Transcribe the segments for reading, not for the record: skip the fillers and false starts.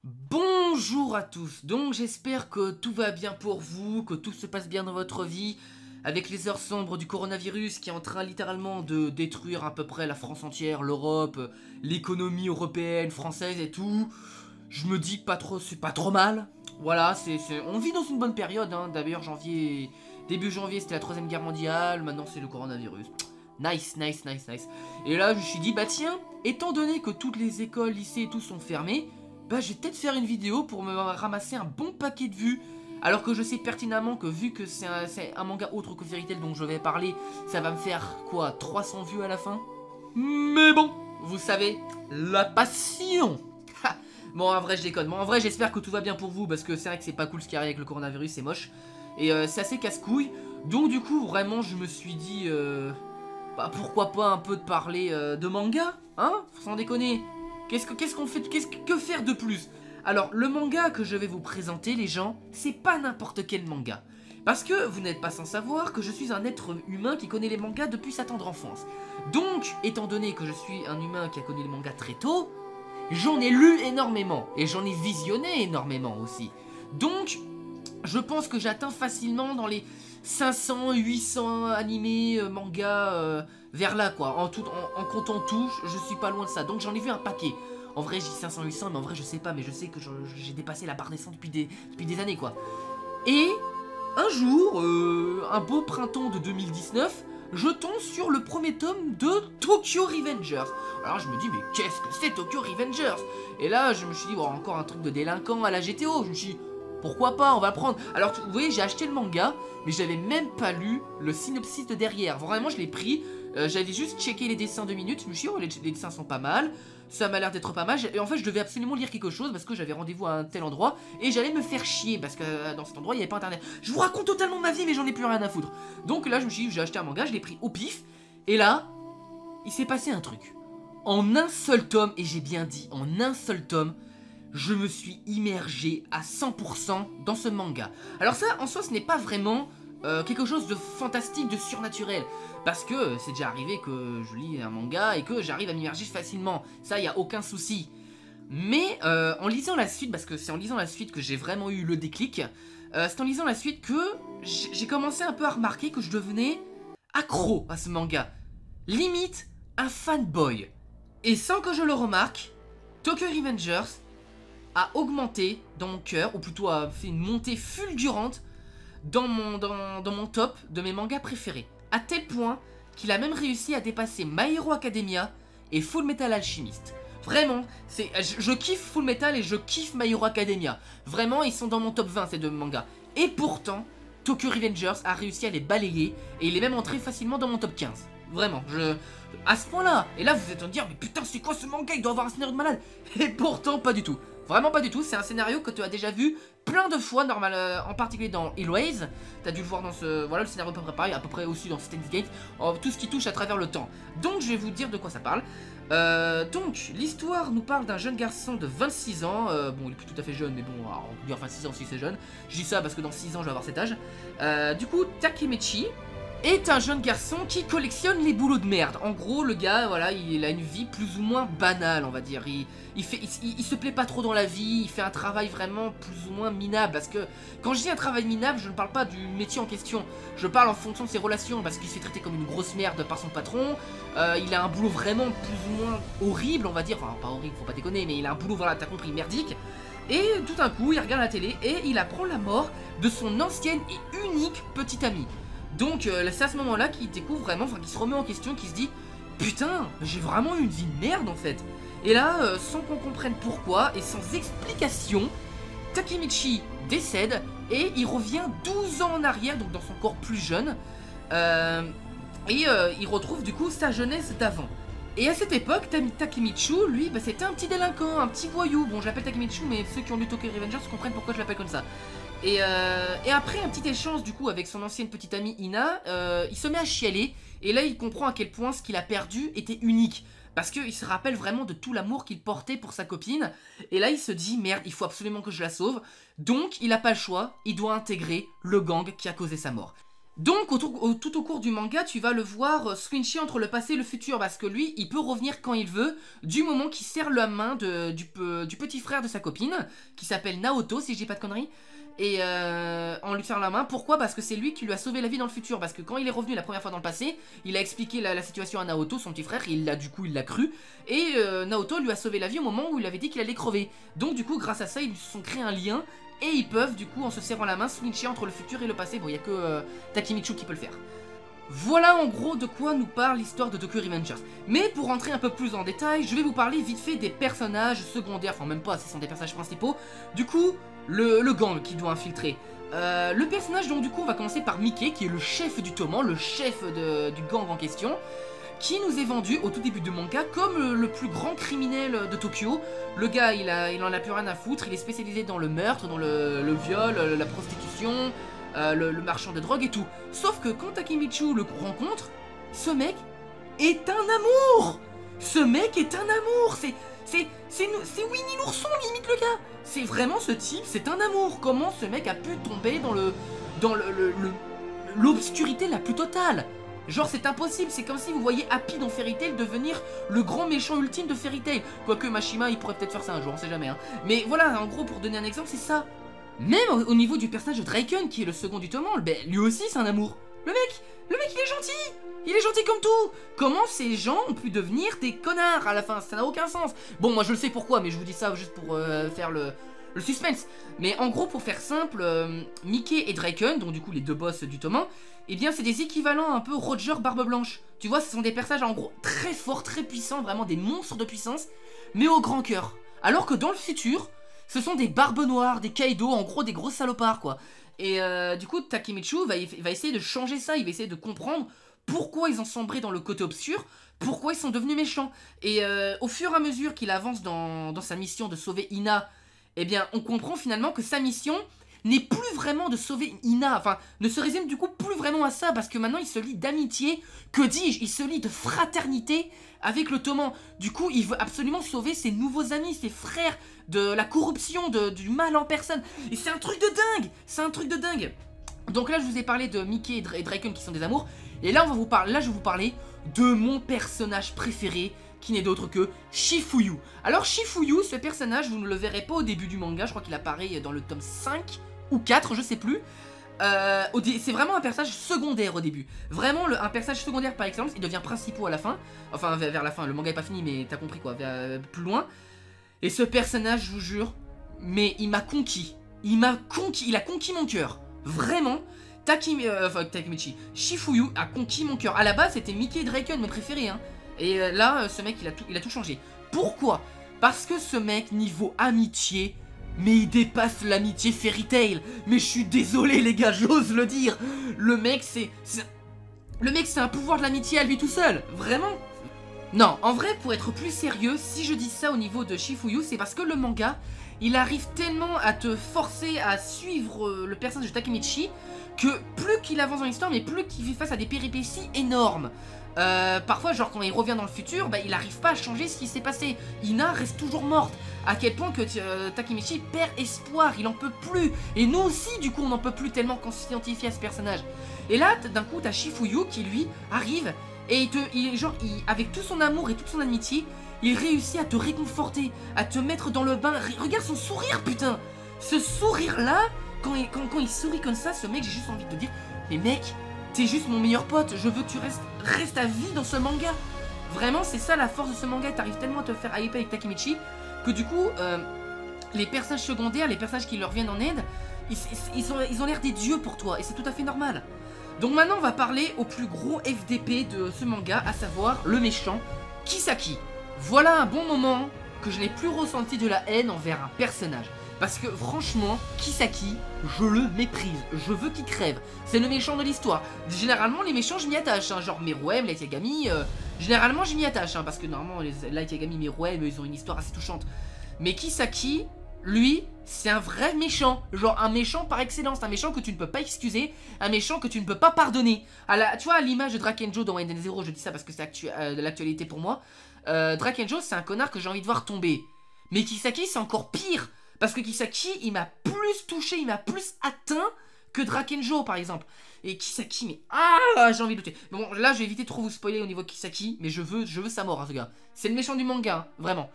Bonjour à tous, donc j'espère que tout va bien pour vous, que tout se passe bien dans votre vie, avec les heures sombres du coronavirus qui est en train littéralement de détruire à peu près la France entière, l'Europe, l'économie européenne, française et tout. Je me dis que pas trop, c'est pas trop mal. Voilà, on vit dans une bonne période, hein. D'ailleurs début janvier c'était la troisième guerre mondiale, maintenant c'est le coronavirus. Nice, nice, nice, nice. Et là je me suis dit, bah tiens, étant donné que toutes les écoles, lycées et tout sont fermés, bah je vais peut-être faire une vidéo pour me ramasser un bon paquet de vues. Alors que je sais pertinemment que vu que c'est un manga autre que Fairy Tail dont je vais parler, ça va me faire quoi, 300 vues à la fin. Mais bon, vous savez, la passion. Ha. Bon, en vrai je déconne, bon en vrai j'espère que tout va bien pour vous, parce que c'est vrai que c'est pas cool ce qui arrive avec le coronavirus, c'est moche. Et c'est assez casse-couille, donc du coup vraiment je me suis dit, bah pourquoi pas un peu de parler de manga, hein, sans déconner. Qu'est-ce qu'on fait, que faire de plus? Alors, le manga que je vais vous présenter, les gens, c'est pas n'importe quel manga. Parce que vous n'êtes pas sans savoir que je suis un être humain qui connaît les mangas depuis sa tendre enfance. Donc, étant donné que je suis un humain qui a connu les mangas très tôt, j'en ai lu énormément. Et j'en ai visionné énormément aussi. Donc, je pense que j'atteins facilement dans les 500, 800 animés, mangas, vers là quoi. En comptant tout, je suis pas loin de ça. Donc j'en ai vu un paquet. En vrai, je dis 500, 800, mais en vrai, je sais pas. Mais je sais que j'ai dépassé la barre des 100 depuis des années quoi. Et un jour, un beau printemps de 2019, je tombe sur le premier tome de Tokyo Revengers. Alors je me dis, mais qu'est-ce que c'est Tokyo Revengers? Et là, je me suis dit, oh, encore un truc de délinquant à la GTO. Je me suis dit, pourquoi pas, on va prendre. Alors vous voyez, j'ai acheté le manga, mais j'avais même pas lu le synopsis de derrière. Vraiment, je l'ai pris, j'avais juste checké les dessins 2 minutes. Je me suis dit, oh, les dessins sont pas mal, ça m'a l'air d'être pas mal. Et en fait, je devais absolument lire quelque chose parce que j'avais rendez-vous à un tel endroit et j'allais me faire chier parce que dans cet endroit, il n'y avait pas internet. Je vous raconte totalement ma vie, mais j'en ai plus rien à foutre. Donc là, je me suis dit, j'ai acheté un manga, je l'ai pris au pif. Et là, il s'est passé un truc. En un seul tome, et j'ai bien dit, en un seul tome, je me suis immergé à 100% dans ce manga. Alors ça, en soi, ce n'est pas vraiment quelque chose de fantastique, de surnaturel. Parce que c'est déjà arrivé que je lis un manga et que j'arrive à m'immerger facilement. Ça, il n'y a aucun souci. Mais en lisant la suite, parce que c'est en lisant la suite que j'ai vraiment eu le déclic, c'est en lisant la suite que j'ai commencé un peu à remarquer que je devenais accro à ce manga. Limite un fanboy. Et sans que je le remarque, Tokyo Revengers a augmenté dans mon cœur, ou plutôt a fait une montée fulgurante dans mon top de mes mangas préférés. À tel point qu'il a même réussi à dépasser My Hero Academia et Full Metal Alchemist. Vraiment, je kiffe Full Metal et je kiffe My Hero Academia. Vraiment, ils sont dans mon top 20 ces deux mangas. Et pourtant, Tokyo Revengers a réussi à les balayer et il est même entré facilement dans mon top 15. Vraiment, à ce point-là. Et là, vous êtes en dire, mais putain, c'est quoi ce manga? Il doit avoir un scénario de malade. Et pourtant, pas du tout. Vraiment pas du tout, c'est un scénario que tu as déjà vu plein de fois, en particulier dans Hellways. Tu as dû le voir dans ce... Voilà, le scénario à peu près pareil, à peu près aussi dans Steins Gate. Tout ce qui touche à travers le temps. Donc je vais vous dire de quoi ça parle. Donc, l'histoire nous parle d'un jeune garçon de 26 ans. Bon, il est plus tout à fait jeune, mais bon, alors, on peut dire 26 ans si c'est jeune. Je dis ça parce que dans 6 ans, je vais avoir cet âge. Du coup, Takemechi est un jeune garçon qui collectionne les boulots de merde. En gros, le gars, voilà, il a une vie plus ou moins banale, on va dire. Il se plaît pas trop dans la vie, il fait un travail vraiment plus ou moins minable. Parce que, quand je dis un travail minable, je ne parle pas du métier en question. Je parle en fonction de ses relations, parce qu'il se fait traiter comme une grosse merde par son patron. Il a un boulot vraiment plus ou moins horrible, on va dire. Enfin, pas horrible, faut pas déconner, mais il a un boulot, voilà, t'as compris, merdique. Et tout d'un coup, il regarde la télé et il apprend la mort de son ancienne et unique petite amie. Donc c'est à ce moment-là qu'il découvre vraiment, enfin qu'il se remet en question, qu'il se dit putain, j'ai vraiment eu une vie de merde en fait. Et là, sans qu'on comprenne pourquoi et sans explication, Takemichi décède et il revient 12 ans en arrière, donc dans son corps plus jeune, il retrouve du coup sa jeunesse d'avant. Et à cette époque, Takemichi, lui, bah, c'était un petit délinquant, un petit voyou. Bon, je l'appelle Takemichi, mais ceux qui ont lu Tokyo Revengers comprennent pourquoi je l'appelle comme ça. Et après un petit échange du coup avec son ancienne petite amie Ina, il se met à chialer et là il comprend à quel point ce qu'il a perdu était unique. Parce qu'il se rappelle vraiment de tout l'amour qu'il portait pour sa copine. Et là il se dit merde, il faut absolument que je la sauve. Donc il n'a pas le choix, il doit intégrer le gang qui a causé sa mort. Donc tout au cours du manga, tu vas le voir switcher entre le passé et le futur, parce que lui, il peut revenir quand il veut, du moment qu'il serre la main du petit frère de sa copine, qui s'appelle Naoto, si je dis pas de conneries, et en lui serrant la main. Pourquoi? Parce que c'est lui qui lui a sauvé la vie dans le futur, parce que quand il est revenu la première fois dans le passé, il a expliqué la situation à Naoto, son petit frère, du coup il l'a cru, et Naoto lui a sauvé la vie au moment où il avait dit qu'il allait crever. Donc du coup, grâce à ça, ils se sont créés un lien, et ils peuvent, du coup, en se serrant la main, switcher entre le futur et le passé. Bon, il n'y a que Takemichi qui peut le faire. Voilà en gros de quoi nous parle l'histoire de Tokyo Revengers. Mais pour rentrer un peu plus en détail, je vais vous parler vite fait des personnages secondaires, enfin même pas, ce sont des personnages principaux. Du coup, le gang qui doit infiltrer. Le personnage, donc du coup, on va commencer par Mickey, qui est le chef du toman, le chef du gang en question, qui nous est vendu au tout début du manga comme le plus grand criminel de Tokyo. Le gars, il en a plus rien à foutre, il est spécialisé dans le meurtre, dans le viol, la prostitution, le marchand de drogue et tout. Sauf que quand Takemichi le rencontre, ce mec est un amour. Ce mec est un amour. C'est Winnie l'ourson limite, le gars. C'est vraiment ce type, c'est un amour. Comment ce mec a pu tomber dans l'obscurité la plus totale? Genre c'est impossible, c'est comme si vous voyez Happy dans Fairy Tail devenir le grand méchant ultime de Fairy Tail. Quoique Mashima il pourrait peut-être faire ça un jour, on sait jamais hein. Mais voilà, en gros pour donner un exemple c'est ça. Même au niveau du personnage de Draken qui est le second du toman, ben, lui aussi c'est un amour. Le mec il est gentil. Il est gentil comme tout. Comment ces gens ont pu devenir des connards à la fin? Ça n'a aucun sens. Bon moi je le sais pourquoi, mais je vous dis ça juste pour faire le suspense. Mais en gros pour faire simple, Mickey et Draken, donc du coup les deux boss du toman, eh bien c'est des équivalents un peu Roger Barbe Blanche. Tu vois, ce sont des personnages en gros très forts, très puissants, vraiment des monstres de puissance, mais au grand cœur. Alors que dans le futur, ce sont des barbes noires, des Kaido, en gros des gros salopards quoi. Et du coup Takemichi va essayer de changer ça, il va essayer de comprendre pourquoi ils ont sombré dans le côté obscur, pourquoi ils sont devenus méchants. Et au fur et à mesure qu'il avance dans sa mission de sauver Ina, eh bien on comprend finalement que sa mission n'est plus vraiment de sauver Ina, enfin, ne se résume du coup plus vraiment à ça, parce que maintenant il se lie d'amitié, que dis-je, il se lie de fraternité avec le toman. Du coup, il veut absolument sauver ses nouveaux amis, ses frères, de la corruption, du mal en personne. Et c'est un truc de dingue, c'est un truc de dingue. Donc là, je vous ai parlé de Mickey et Draken qui sont des amours, et là, je vais vous parler de mon personnage préféré, qui n'est d'autre que Shifuyu. Alors Shifuyu, ce personnage, vous ne le verrez pas au début du manga, je crois qu'il apparaît dans le tome 5 ou 4, je sais plus. C'est vraiment un personnage secondaire au début. Vraiment un personnage secondaire par excellence, il devient principal à la fin. Enfin vers la fin, le manga est pas fini mais t'as compris quoi, plus loin. Et ce personnage, je vous jure, mais il m'a conquis. Il a conquis mon cœur. Vraiment. Takemichi, Shifuyu a conquis mon cœur. À la base c'était Mickey et Draken mes préférés hein. Et là ce mec il a tout changé. Pourquoi? Parce que ce mec niveau amitié, mais il dépasse l'amitié Fairy Tail. Mais je suis désolé les gars, j'ose le dire. Le mec c'est un pouvoir de l'amitié à lui tout seul. Vraiment. Non, en vrai pour être plus sérieux, si je dis ça au niveau de Shifuyu, c'est parce que le manga, il arrive tellement à te forcer à suivre le personnage de Takemichi que plus qu'il avance dans l'histoire, mais plus qu'il fait face à des péripéties énormes. Parfois, genre quand il revient dans le futur, bah, il n'arrive pas à changer ce qui s'est passé. Ina reste toujours morte. À quel point que Takemichi perd espoir, il en peut plus. Et nous aussi, du coup, on n'en peut plus tellement qu'on s'identifie à ce personnage. Et là, d'un coup, t'as Shifuyu qui, lui, arrive et avec tout son amour et toute son amitié, il réussit à te réconforter, à te mettre dans le bain. Regarde son sourire, putain. Ce sourire-là, quand il sourit comme ça, ce mec, j'ai juste envie de te dire, mais mec, t'es juste mon meilleur pote, je veux que tu restes à vie dans ce manga. Vraiment, c'est ça la force de ce manga, t'arrives tellement à te faire hyper avec Takemichi, que du coup, les personnages secondaires, les personnages qui leur viennent en aide, ils ont l'air des dieux pour toi, et c'est tout à fait normal. Donc maintenant, on va parler au plus gros FDP de ce manga, à savoir le méchant, Kisaki. Voilà un bon moment que je n'ai plus ressenti de la haine envers un personnage. Parce que franchement, Kisaki, je le méprise. Je veux qu'il crève. C'est le méchant de l'histoire. Généralement, les méchants, je m'y attache. Hein, genre Meruem, Light Yagami. Généralement, je m'y attache. Hein, parce que normalement, les Light Yagami, Meruem, ils ont une histoire assez touchante. Mais Kisaki, lui, c'est un vrai méchant. Genre un méchant par excellence. Un méchant que tu ne peux pas excuser. Un méchant que tu ne peux pas pardonner. Tu vois, à l'image de Drakenjo dans Enden Zero, je dis ça parce que c'est de l'actualité pour moi. Drakenjo, c'est un connard que j'ai envie de voir tomber. Mais Kisaki, c'est encore pire. Parce que Kisaki, il m'a plus touché, il m'a plus atteint que Drakenjo par exemple. Et Kisaki, mais ah, j'ai envie de lutter. Bon, là, je vais éviter de trop vous spoiler au niveau de Kisaki, mais je veux sa mort, hein, ce gars. C'est le méchant du manga, hein, vraiment.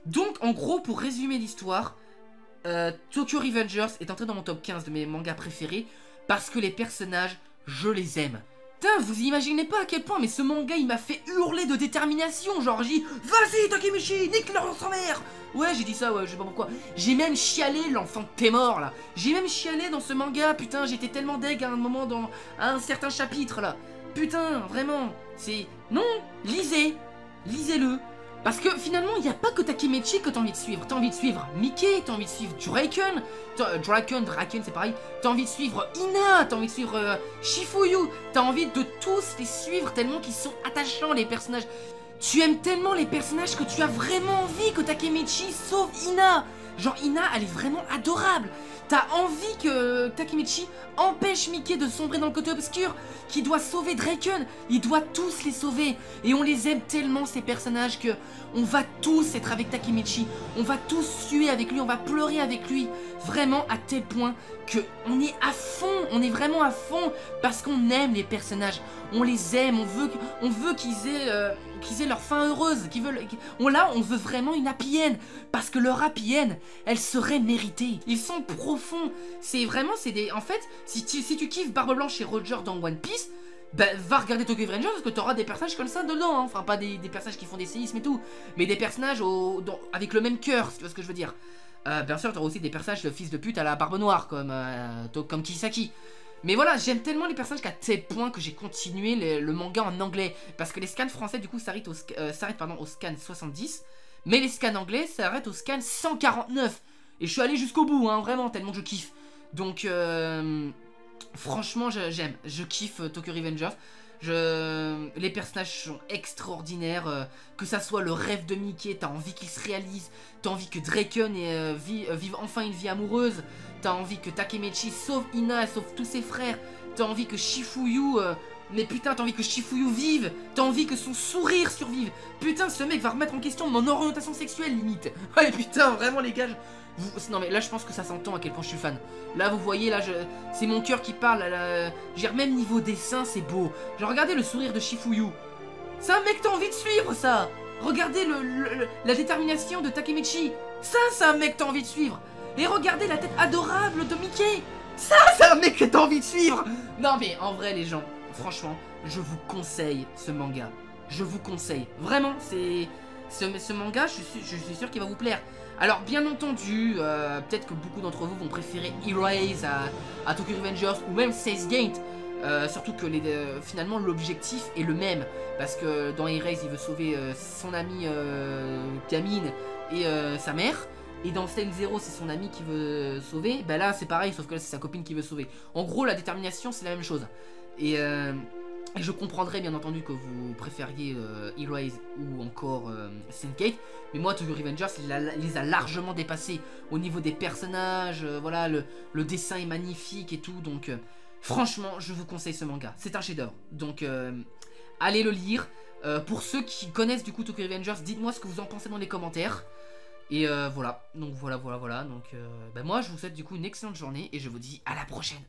Donc, en gros, pour résumer l'histoire, Tokyo Revengers est entré dans mon top 15 de mes mangas préférés parce que les personnages, je les aime. Putain, vous imaginez pas à quel point, mais ce manga, il m'a fait hurler de détermination. Genre, j'ai dit, vas-y, Takemichi, nique leur sans mère. Ouais, j'ai dit ça, ouais, je sais pas pourquoi. J'ai même chialé, l'enfant de t'es mort, là. J'ai même chialé dans ce manga, putain, j'étais tellement deg à un moment à un certain chapitre, là. Putain, vraiment, c'est... Non, lisez-le. Parce que finalement, il n'y a pas que Takemichi que t'as envie de suivre. T'as envie de suivre Mickey, t'as envie de suivre Draken, c'est pareil. T'as envie de suivre Ina, t'as envie de suivre Shifuyu. T'as envie de tous les suivre tellement qu'ils sont attachants, les personnages. Tu aimes tellement les personnages que tu as vraiment envie que Takemichi sauve Ina. Genre, Ina, elle est vraiment adorable. T'as envie que Takemichi empêche Mickey de sombrer dans le côté obscur, qui doit sauver Draken. Il doit tous les sauver. Et on les aime tellement, ces personnages, que on va tous être avec Takemichi. On va tous suer avec lui, on va pleurer avec lui. Vraiment à tel point que on est à fond, on est vraiment à fond, parce qu'on aime les personnages. On les aime, on veut qu'ils aient leur fin heureuse, on veut vraiment une happy end, parce que leur happy end, elle serait méritée. Ils sont profonds, c'est vraiment, en fait, si tu kiffes Barbe Blanche et Roger dans One Piece, bah, va regarder Tokyo Revengers parce que t'auras des personnages comme ça dedans, hein. Enfin pas des personnages qui font des séismes et tout, mais des personnages avec le même cœur, si tu vois ce que je veux dire. Bien sûr, t'auras aussi des personnages de fils de pute à la Barbe Noire, comme Kisaki. Mais voilà, j'aime tellement les personnages qu'à tel point que j'ai continué le manga en anglais. Parce que les scans français, du coup, s'arrêtent au scan 70. Mais les scans anglais s'arrêtent au scan 149. Et je suis allé jusqu'au bout, hein, vraiment, tellement je kiffe. Donc, franchement, j'aime. Je kiffe Tokyo Revengers. Les personnages sont extraordinaires. Que ça soit le rêve de Mickey, t'as envie qu'il se réalise. T'as envie que Draken vive enfin une vie amoureuse. T'as envie que Takemichi sauve Ina, sauve tous ses frères. T'as envie que Shifuyu... mais putain, t'as envie que Shifuyu vive. T'as envie que son sourire survive. Putain, ce mec va remettre en question mon orientation sexuelle, limite. Ouais, putain, vraiment, les gars... Non, mais là, je pense que ça s'entend à quel point je suis fan. Là, vous voyez, là, c'est mon cœur qui parle. Genre, même niveau dessin, c'est beau. Genre, regardez le sourire de Shifuyu. C'est un mec que t'as envie de suivre, ça. Regardez la détermination de Takemichi. Ça, c'est un mec que t'as envie de suivre. Et regardez la tête adorable de Mickey. Ça, c'est un mec que t'as envie de suivre. Non, mais en vrai, les gens, franchement, je vous conseille ce manga. Je vous conseille. Vraiment, ce manga, je suis sûr qu'il va vous plaire. Alors, bien entendu, peut-être que beaucoup d'entre vous vont préférer Erase à Tokyo Revengers ou même Steins Gate. Surtout que finalement l'objectif est le même. Parce que dans Erase, il veut sauver son ami Gamine et sa mère. Et dans Steins Zero, c'est son ami qui veut sauver. Bah là, c'est pareil, sauf que là, c'est sa copine qui veut sauver. En gros, la détermination, c'est la même chose. Et je comprendrais bien entendu que vous préfériez Erase ou encore Steins Gate. Mais moi, Tokyo Revengers, les a largement dépassés. Au niveau des personnages, voilà, le dessin est magnifique et tout. Donc, franchement, je vous conseille ce manga. C'est un chef-d'œuvre. Donc, allez le lire. Pour ceux qui connaissent du coup Tokyo Revengers, dites-moi ce que vous en pensez dans les commentaires. Et voilà, donc voilà. Donc moi je vous souhaite du coup une excellente journée et je vous dis à la prochaine.